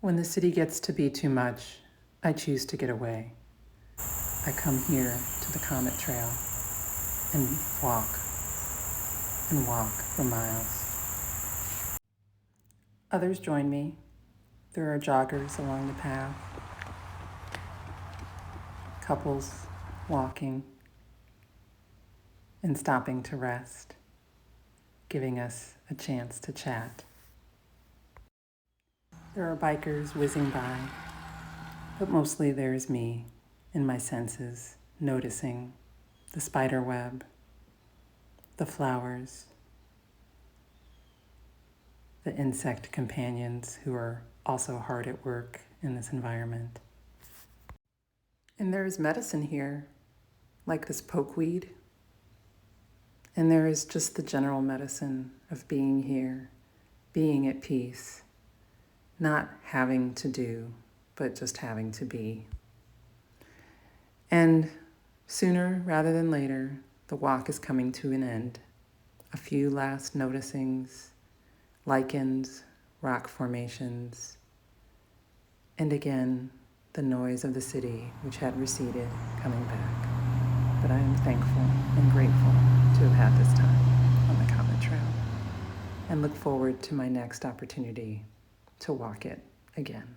When the city gets to be too much, I choose to get away. I come here to the Comet Trail and walk for miles. Others join me. There are joggers along the path, couples walking and stopping to rest, giving us a chance to chat. There are bikers whizzing by, but mostly there's me in my senses, noticing the spider web, the flowers, the insect companions who are also hard at work in this environment. And there is medicine here, like this pokeweed. And there is just the general medicine of being here, being at peace, not having to do, but just having to be. And sooner rather than later, the walk is coming to an end. A few last noticings, lichens, rock formations, and again, the noise of the city, which had receded, coming back. But I am thankful and grateful to have had this time on the Comet Trail and look forward to my next opportunity to walk it again.